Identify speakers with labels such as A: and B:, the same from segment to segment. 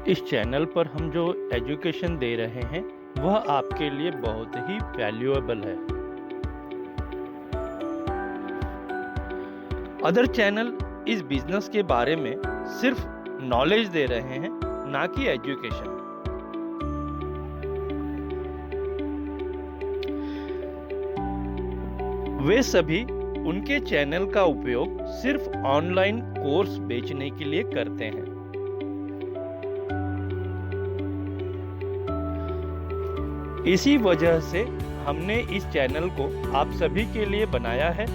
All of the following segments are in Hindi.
A: इस चैनल पर हम जो एजुकेशन दे रहे हैं वह आपके लिए बहुत ही वैल्यूएबल है। अदर चैनल इस बिजनेस के बारे में सिर्फ नॉलेज दे रहे हैं, ना कि एजुकेशन। वे सभी उनके चैनल का उपयोग सिर्फ ऑनलाइन कोर्स बेचने के लिए करते हैं। इसी वजह से हमने इस चैनल को आप सभी के लिए बनाया है,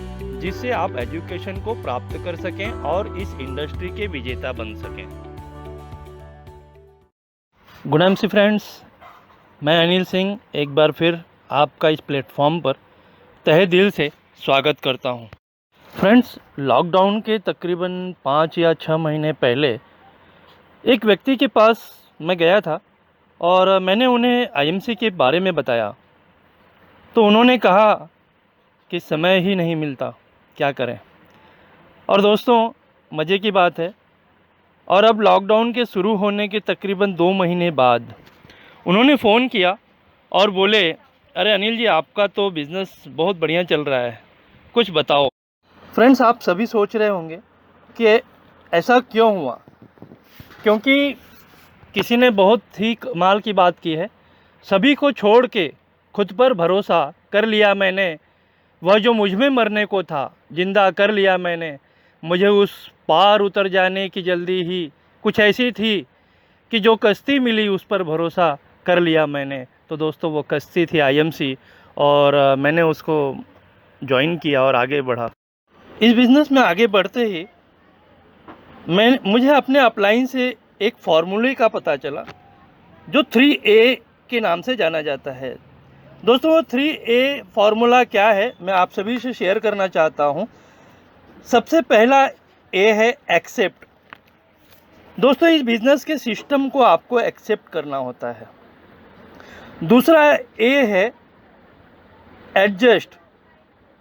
A: जिससे आप एजुकेशन को प्राप्त कर सकें और इस इंडस्ट्री के विजेता बन सकें। गुड एमसी फ्रेंड्स, मैं अनिल सिंह एक बार फिर आपका इस प्लेटफॉर्म पर तहे दिल से स्वागत करता हूं। फ्रेंड्स, लॉकडाउन के तकरीबन 5 या 6 महीने पहले एक व्यक्ति के पास मैं गया था और मैंने उन्हें आईएमसी के बारे में बताया, तो उन्होंने कहा कि समय ही नहीं मिलता, क्या करें। और दोस्तों, मज़े की बात है, और अब लॉकडाउन के शुरू होने के तकरीबन 2 महीने बाद उन्होंने फ़ोन किया और बोले, अरे अनिल जी, आपका तो बिज़नेस बहुत बढ़िया चल रहा है, कुछ बताओ। फ्रेंड्स, आप सभी सोच रहे होंगे कि ऐसा क्यों हुआ, क्योंकि किसी ने बहुत ही कमाल की बात की है। सभी को छोड़ के खुद पर भरोसा कर लिया मैंने, वह जो मुझ में मरने को था जिंदा कर लिया मैंने। मुझे उस पार उतर जाने की जल्दी ही कुछ ऐसी थी कि जो कश्ती मिली उस पर भरोसा कर लिया मैंने। तो दोस्तों, वो कश्ती थी आईएमसी, और मैंने उसको ज्वाइन किया और आगे बढ़ा। इस बिज़नेस में आगे बढ़ते ही मुझे अपने अपलाइन से एक फार्मूले का पता चला जो 3A के नाम से जाना जाता है। दोस्तों, वो 3A फार्मूला क्या है, मैं आप सभी से शेयर करना चाहता हूँ। सबसे पहला ए है एक्सेप्ट। दोस्तों, इस बिज़नेस के सिस्टम को आपको एक्सेप्ट करना होता है। दूसरा ए है एडजस्ट।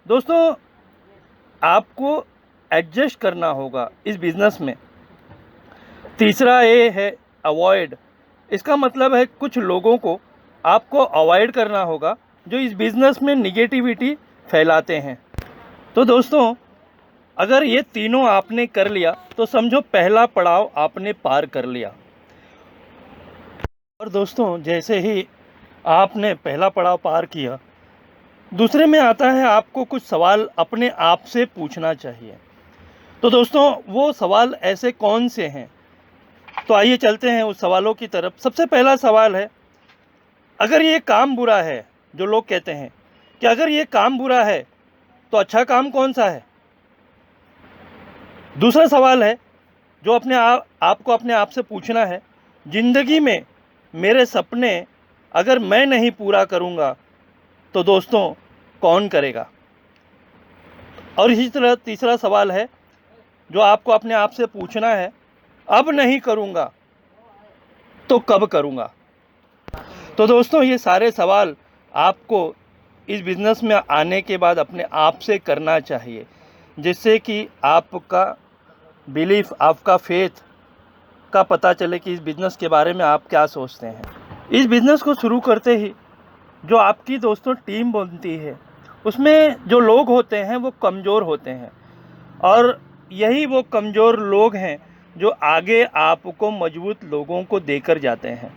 A: दोस्तों, आपको एडजस्ट करना होगा इस बिज़नेस में। तीसरा ए है अवॉइड। इसका मतलब है कुछ लोगों को आपको अवॉइड करना होगा जो इस बिज़नेस में निगेटिविटी फैलाते हैं। तो दोस्तों, अगर ये तीनों आपने कर लिया तो समझो पहला पड़ाव आपने पार कर लिया। और दोस्तों, जैसे ही आपने पहला पड़ाव पार किया, दूसरे में आता है आपको कुछ सवाल अपने आप से पूछना चाहिए। तो दोस्तों, वो सवाल ऐसे कौन से हैं, तो आइए चलते हैं उस सवालों की तरफ। सबसे पहला सवाल है, अगर ये काम बुरा है, जो लोग कहते हैं कि अगर ये काम बुरा है तो अच्छा काम कौन सा है। दूसरा सवाल है जो आपको अपने आप से पूछना है, ज़िंदगी में मेरे सपने अगर मैं नहीं पूरा करूँगा तो दोस्तों कौन करेगा। और इसी तरह तीसरा सवाल है जो आपको अपने आप से पूछना है, अब नहीं करूँगा तो कब करूँगा। तो दोस्तों, ये सारे सवाल आपको इस बिज़नेस में आने के बाद अपने आप से करना चाहिए, जिससे कि आपका बिलीफ, आपका फेथ का पता चले कि इस बिज़नेस के बारे में आप क्या सोचते हैं। इस बिज़नेस को शुरू करते ही जो आपकी दोस्तों टीम बनती है, उसमें जो लोग होते हैं वो कमज़ोर होते हैं, और यही वो कमज़ोर लोग हैं जो आगे आपको मजबूत लोगों को देकर जाते हैं।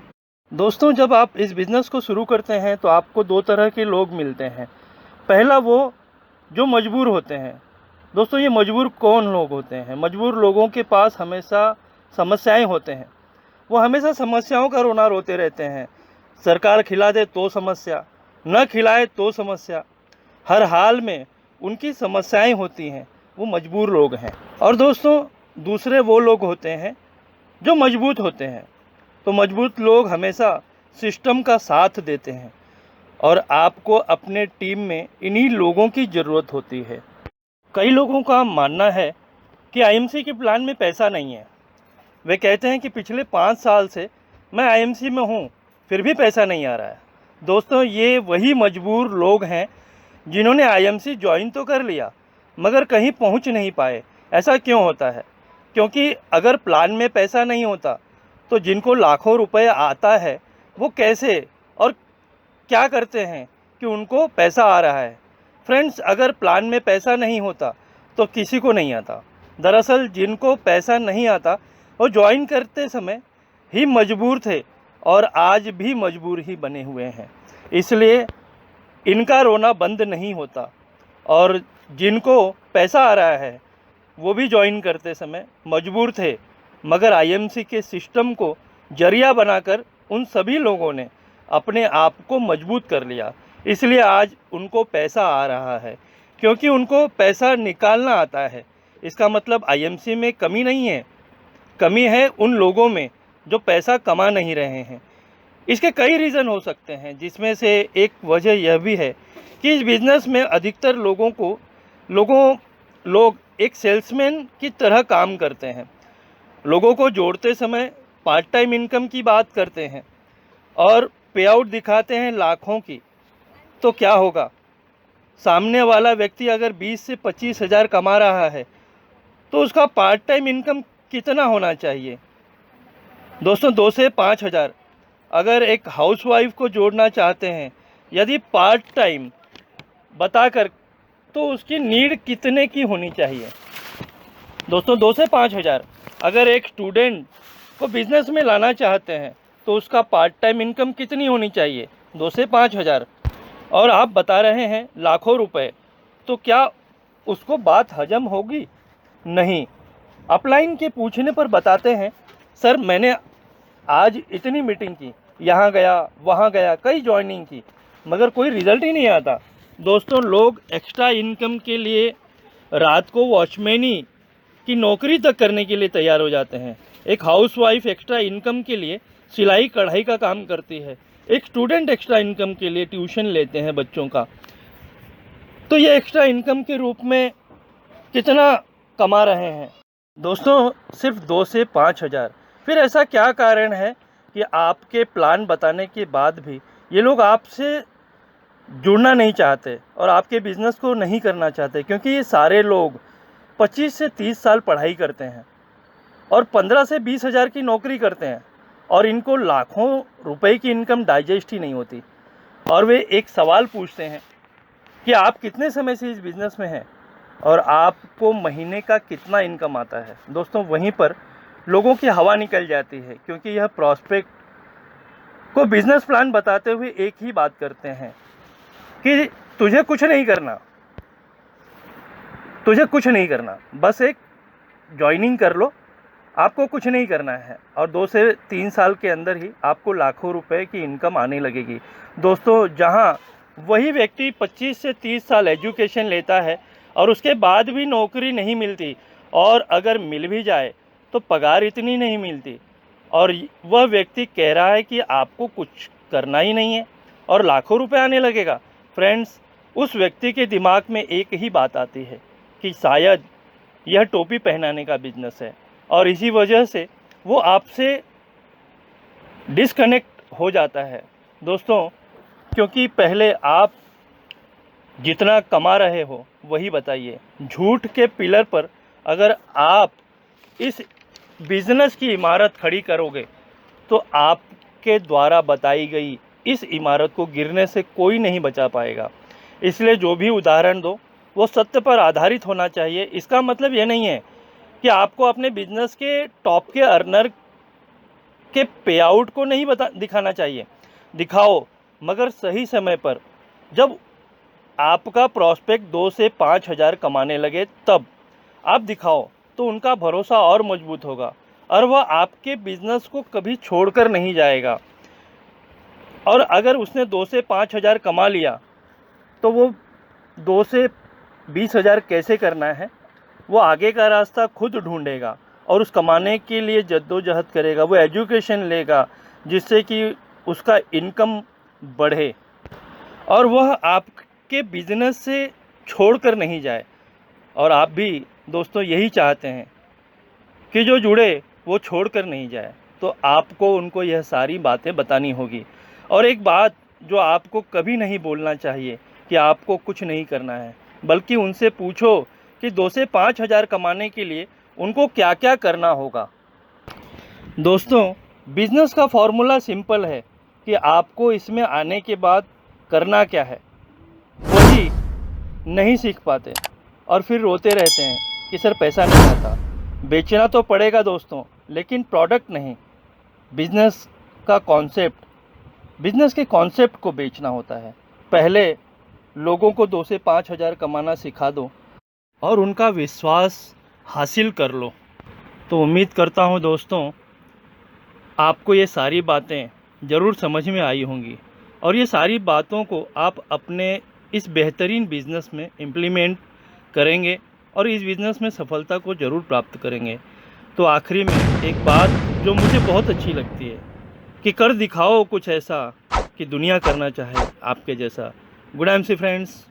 A: दोस्तों, जब आप इस बिज़नेस को शुरू करते हैं तो आपको 2 तरह के लोग मिलते हैं। पहला, वो जो मजबूर होते हैं। दोस्तों, ये मजबूर कौन लोग होते हैं? मजबूर लोगों के पास हमेशा समस्याएं होते हैं। वो हमेशा समस्याओं का रोना रोते रहते हैं। सरकार खिला दे तो समस्या, न खिलाए तो समस्या, हर हाल में उनकी समस्याएं होती हैं। वो मजबूर लोग हैं। और दोस्तों, दूसरे वो लोग होते हैं जो मजबूत होते हैं। तो मजबूत लोग हमेशा सिस्टम का साथ देते हैं, और आपको अपने टीम में इन्हीं लोगों की ज़रूरत होती है। कई लोगों का मानना है कि आईएमसी के प्लान में पैसा नहीं है। वे कहते हैं कि पिछले 5 साल से मैं आईएमसी में हूँ, फिर भी पैसा नहीं आ रहा है। दोस्तों, ये वही मजबूर लोग हैं जिन्होंने आईएमसी ज्वाइन तो कर लिया मगर कहीं पहुँच नहीं पाए। ऐसा क्यों होता है? क्योंकि अगर प्लान में पैसा नहीं होता तो जिनको लाखों रुपए आता है वो कैसे और क्या करते हैं कि उनको पैसा आ रहा है। फ्रेंड्स, अगर प्लान में पैसा नहीं होता तो किसी को नहीं आता। दरअसल जिनको पैसा नहीं आता वो ज्वाइन करते समय ही मजबूर थे और आज भी मजबूर ही बने हुए हैं, इसलिए इनका रोना बंद नहीं होता। और जिनको पैसा आ रहा है वो भी ज्वाइन करते समय मजबूर थे, मगर आईएमसी के सिस्टम को जरिया बनाकर उन सभी लोगों ने अपने आप को मजबूत कर लिया, इसलिए आज उनको पैसा आ रहा है, क्योंकि उनको पैसा निकालना आता है। इसका मतलब आईएमसी में कमी नहीं है, कमी है उन लोगों में जो पैसा कमा नहीं रहे हैं। इसके कई रीज़न हो सकते हैं, जिसमें से एक वजह यह भी है कि इस बिज़नेस में अधिकतर लोग एक सेल्समैन की तरह काम करते हैं। लोगों को जोड़ते समय पार्ट टाइम इनकम की बात करते हैं और पे आउट दिखाते हैं लाखों की। तो क्या होगा, सामने वाला व्यक्ति अगर 20 से 25 हज़ार कमा रहा है तो उसका पार्ट टाइम इनकम कितना होना चाहिए दोस्तों? 2 से 5 हज़ार। अगर एक हाउसवाइफ को जोड़ना चाहते हैं यदि पार्ट टाइम बताकर, तो उसकी नीड कितने की होनी चाहिए दोस्तों? 2 से 5 हज़ार। अगर एक स्टूडेंट को बिज़नेस में लाना चाहते हैं तो उसका पार्ट टाइम इनकम कितनी होनी चाहिए? 2 से 5 हज़ार। और आप बता रहे हैं लाखों रुपए, तो क्या उसको बात हजम होगी? नहीं। अपलाइन के पूछने पर बताते हैं, सर मैंने आज इतनी मीटिंग की, यहाँ गया वहाँ गया, कई ज्वाइनिंग की, मगर कोई रिज़ल्ट ही नहीं आता। दोस्तों, लोग एक्स्ट्रा इनकम के लिए रात को वॉचमैनी की नौकरी तक करने के लिए तैयार हो जाते हैं। एक हाउसवाइफ एक्स्ट्रा इनकम के लिए सिलाई कढ़ाई का काम करती है। एक स्टूडेंट एक्स्ट्रा इनकम के लिए ट्यूशन लेते हैं बच्चों का। तो ये एक्स्ट्रा इनकम के रूप में कितना कमा रहे हैं दोस्तों? सिर्फ 2 से 5 हज़ार। फिर ऐसा क्या कारण है कि आपके प्लान बताने के बाद भी ये लोग आपसे जुड़ना नहीं चाहते और आपके बिज़नेस को नहीं करना चाहते? क्योंकि ये सारे लोग 25 से 30 साल पढ़ाई करते हैं और 15 से 20 हज़ार की नौकरी करते हैं और इनको लाखों रुपए की इनकम डाइजेस्ट ही नहीं होती। और वे एक सवाल पूछते हैं कि आप कितने समय से इस बिज़नेस में हैं और आपको महीने का कितना इनकम आता है? दोस्तों, वहीं पर लोगों की हवा निकल जाती है, क्योंकि यह प्रॉस्पेक्ट को बिज़नेस प्लान बताते हुए एक ही बात करते हैं कि तुझे कुछ नहीं करना, बस एक ज्वाइनिंग कर लो, आपको कुछ नहीं करना है और 2 से 3 साल के अंदर ही आपको लाखों रुपए की इनकम आने लगेगी। दोस्तों, जहां वही व्यक्ति 25 से 30 साल एजुकेशन लेता है और उसके बाद भी नौकरी नहीं मिलती, और अगर मिल भी जाए तो पगार इतनी नहीं मिलती, और वह व्यक्ति कह रहा है कि आपको कुछ करना ही नहीं है और लाखों रुपए आने लगेगा। फ्रेंड्स, उस व्यक्ति के दिमाग में एक ही बात आती है कि शायद यह टोपी पहनाने का बिजनेस है, और इसी वजह से वो आपसे डिस्कनेक्ट हो जाता है दोस्तों। क्योंकि पहले आप जितना कमा रहे हो वही बताइए। झूठ के पिलर पर अगर आप इस बिज़नेस की इमारत खड़ी करोगे तो आपके द्वारा बताई गई इस इमारत को गिरने से कोई नहीं बचा पाएगा। इसलिए जो भी उदाहरण दो वो सत्य पर आधारित होना चाहिए। इसका मतलब ये नहीं है कि आपको अपने बिजनेस के टॉप के अर्नर के पे आउट को नहीं दिखाना चाहिए। दिखाओ, मगर सही समय पर। जब आपका प्रॉस्पेक्ट 2 से 5 हज़ार कमाने लगे तब आप दिखाओ, तो उनका भरोसा और मजबूत होगा और वह आपके बिजनेस को कभी छोड़कर नहीं जाएगा। और अगर उसने 2 से 5 हज़ार कमा लिया तो वो 2 से 20 हज़ार कैसे करना है वो आगे का रास्ता खुद ढूंढेगा और उस कमाने के लिए जद्दोजहद करेगा। वो एजुकेशन लेगा जिससे कि उसका इनकम बढ़े और वह आपके बिजनेस से छोड़कर नहीं जाए। और आप भी दोस्तों यही चाहते हैं कि जो जुड़े वो छोड़कर नहीं जाए, तो आपको उनको यह सारी बातें बतानी होगी। और एक बात जो आपको कभी नहीं बोलना चाहिए कि आपको कुछ नहीं करना है, बल्कि उनसे पूछो कि 2 से 5 हज़ार कमाने के लिए उनको क्या क्या करना होगा। दोस्तों, बिजनेस का फॉर्मूला सिंपल है कि आपको इसमें आने के बाद करना क्या है, वही नहीं सीख पाते और फिर रोते रहते हैं कि सर पैसा नहीं आता। बेचना तो पड़ेगा दोस्तों, लेकिन प्रोडक्ट नहीं। बिजनेस का कॉन्सेप्ट, बिजनेस के कॉन्सेप्ट को बेचना होता है। पहले लोगों को 2 से 5 हज़ार कमाना सिखा दो और उनका विश्वास हासिल कर लो। तो उम्मीद करता हूँ दोस्तों, आपको ये सारी बातें ज़रूर समझ में आई होंगी और ये सारी बातों को आप अपने इस बेहतरीन बिज़नेस में इम्प्लीमेंट करेंगे और इस बिज़नेस में सफलता को ज़रूर प्राप्त करेंगे। तो आखिरी में एक बात जो मुझे बहुत अच्छी लगती है कि कर दिखाओ कुछ ऐसा कि दुनिया करना चाहे आपके जैसा। Good M C friends.